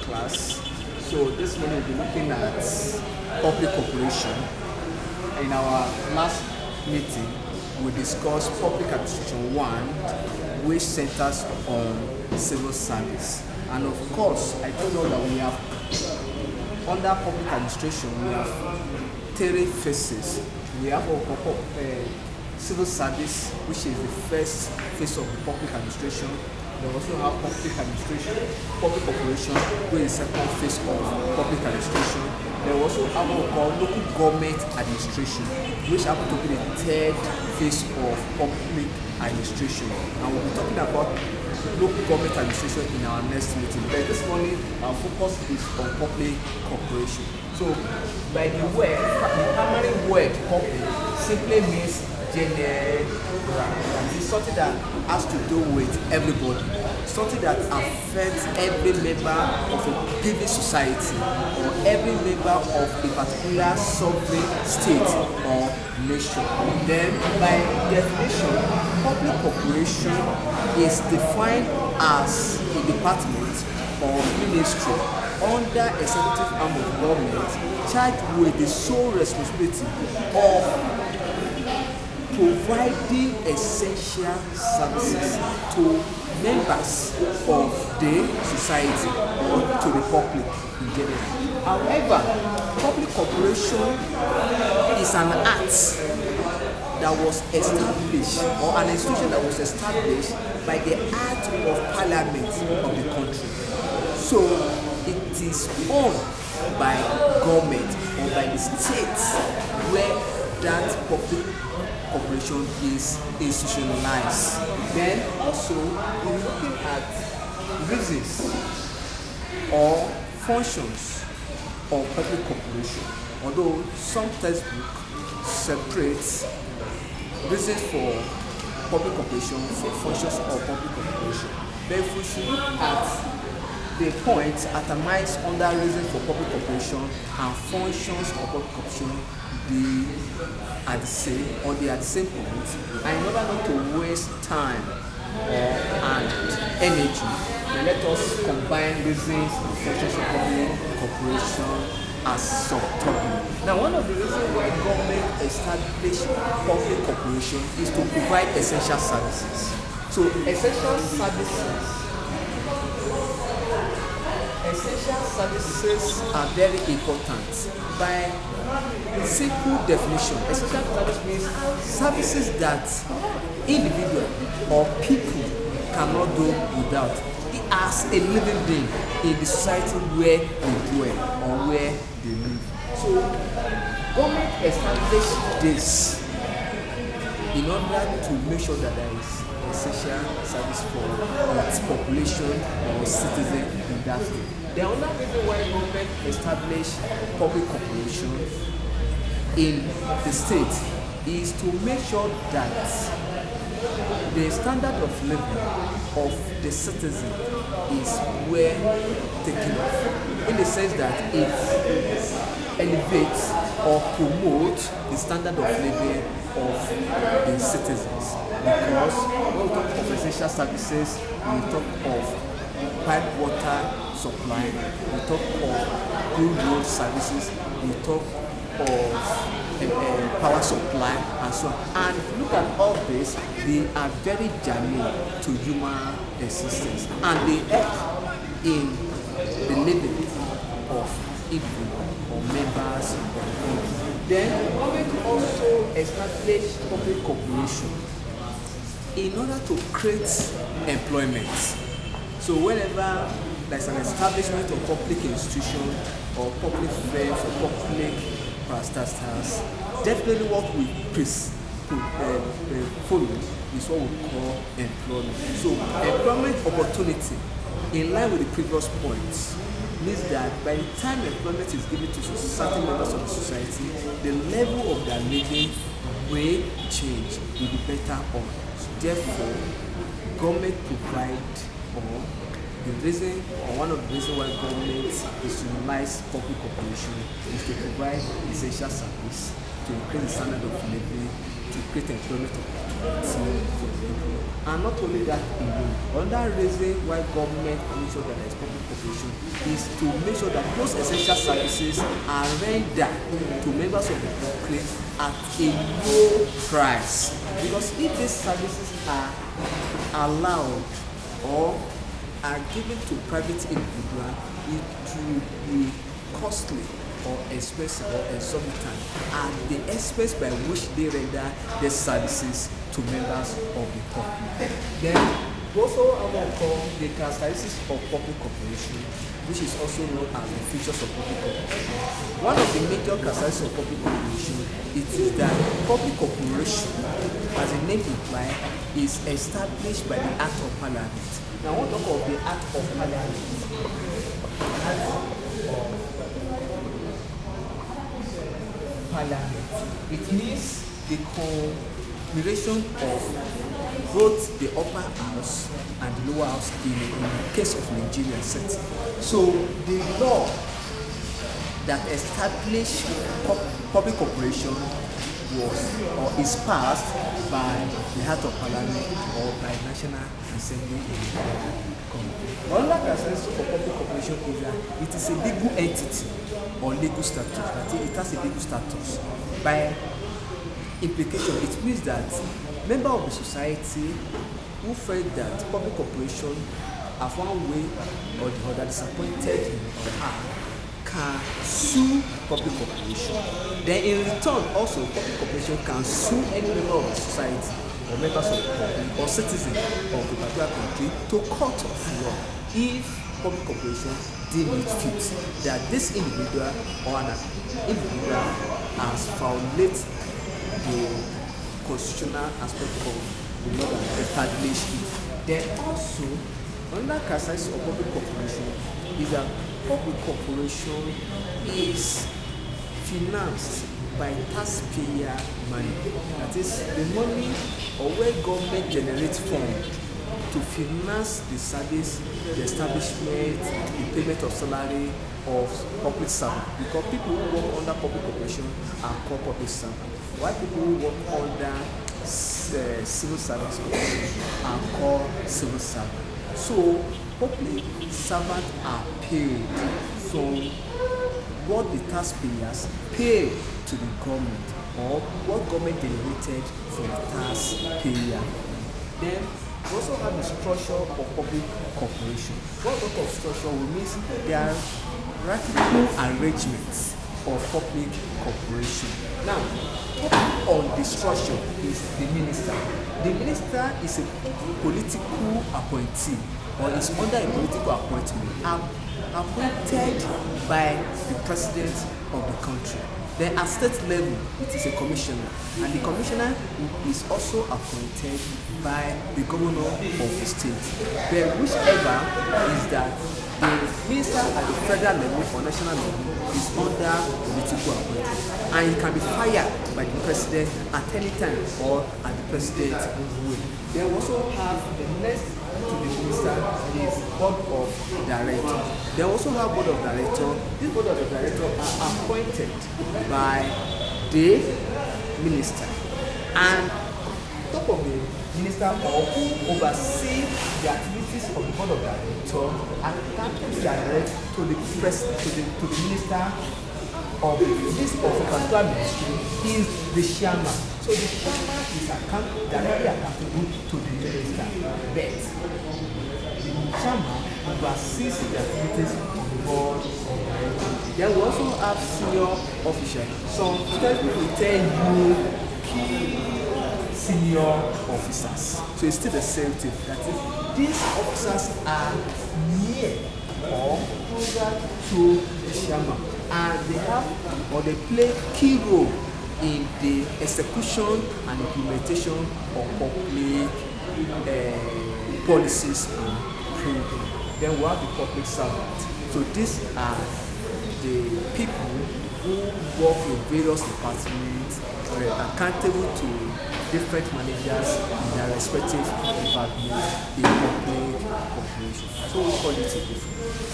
class. So this morning we'll be looking at public corporation. In our last meeting, we discussed Public Administration 1, which centers on civil service. And of course, I do know that we have, under public administration, we have three phases. We have civil service, which is the first phase of the public administration. They also have public administration, public operation, which is the second phase of public administration. They also have what we call local government administration, which happen to be the third phase of public administration. And we'll be talking about local government administration in our next meeting. But this morning, our focus is on public corporation. So, by the word, the primary word public simply means general. It's something that has to do with everybody, something that affects every member of a given society or every member of a particular sovereign state or nation. Then, by definition, public corporation is defined as a department or ministry under executive arm of government charged with the sole responsibility of providing essential services to members of the society or to the public in general. However, public corporation is an act that was established, or an institution that was established by the Act of Parliament of the country. So it is owned by government or by the states where that public corporation is institutionalized. Then also we're looking at reasons or functions of public corporation. Although some textbooks separate reasons for public corporation from functions of public corporation. Then we should look at the points atomized under reasons for public corporation and functions of public corporation be at the same, or they are the same points, and in order not to waste time and energy, then let us combine reasons and functions of public corporation as subtopic. Now, one of the reasons why government established public corporation is to provide essential services. So essential services are very important. By simple definition, essential service means services that individual or people cannot do without as a living being in the society where they dwell or where they live. So government established this in order to make sure that there is essential service for its population or citizen in that state. The other reason why government established public corporation in the state is to make sure that the standard of living of the citizen is well taken off, in the sense that it elevates or promotes the standard of living of the citizens. Because when we talk of essential services, we talk of pipe water supply, we talk of good road services, we talk of power supply, and so on. And if you look at all this, they are very germane to human existence, and they help in the living of individuals or members of the community. Then government also established public corporation in order to create employment. So whenever there's an establishment of public institution or public firms or public parastatals, definitely what we follow is what we call employment. So employment opportunity, in line with the previous points, means that by the time employment is given to certain members of the society, the level of their living will change, will be better off. Therefore, government provide, or the reason, or one of the reasons why government institutionalized public corporation is to provide essential service, to increase the standard of living, to create employment opportunities for people. And not only that alone, another reason why government make sure that there is public cooperation is to make sure that those essential services are rendered to members of the public at a low price. Because if these services are allowed or are given to private individuals, it will be costly or expensive or exorbitant at the expense by which they render the services to members of the public. Then we also have what we call the characteristics of public cooperation, which is also known as the features of public cooperation. One of the major characteristics of public cooperation is that public cooperation, as the name implies, is established by the Act of Parliament. Now, I want to talk of the Act of Parliament. Parliament. It means the combination of both the upper house and the lower house in the case of Nigerian setting. So the law that established public cooperation was or is passed by the House of Parliament or by National Assembly in the country. Another characteristic of public cooperation is that it is a legal entity or legal status. That it has a legal status. By implication, it means that members of the society who felt that public cooperation have one way or the other disappointed him or her can sue public cooperation. Then in return also public cooperation can sue any member of the society or members of the public or citizen of the particular country to court of law if public cooperation deem it fit that this individual or an individual has violated the constitutional aspect of the law that established it. Then also another characteristic of public cooperation is that public cooperation is financed by taxpayer money. That is the money or where government generates funds to finance the service, the establishment, the payment of salary of public servants. Because people who work under public cooperation are called public servants, while people who work under civil service are called civil servants. So public servants are paid from what the taxpayers pay to the government or what government generated from the taxpayer. Then we also have the structure of public cooperation. What type of structure will mean there are radical arrangements of public cooperation. Now, on the structure is the minister. The minister is a political appointee or is under a political appointment appointed by the president of the country. Then at state level, it is a commissioner, and the commissioner is also appointed by the governor of the state. But whichever is that the minister at the federal level or national level is under political appointment, and he can be fired by the president at any time or at the president's will. They also have the next to the minister is board of directors. They also have board of directors. This board of directors are appointed by the minister, and top of the minister or who oversee the activities of the board of directors are accountable direct to the minister of this of a particular ministry is the chairman. So the chairman is directly accountable to the minister, but the chairman oversees the activities of the board of directors. Then we also have senior officials. So people will tell you key senior officers. So it's still the same thing. That is, these officers are near or closer to the chairman, and they have or they play key role in the execution and implementation of public policies and programs. Then we have the public servants. So these are the people who work in various departments, accountable to different managers in their respective departments in public corporations. So we call it a different.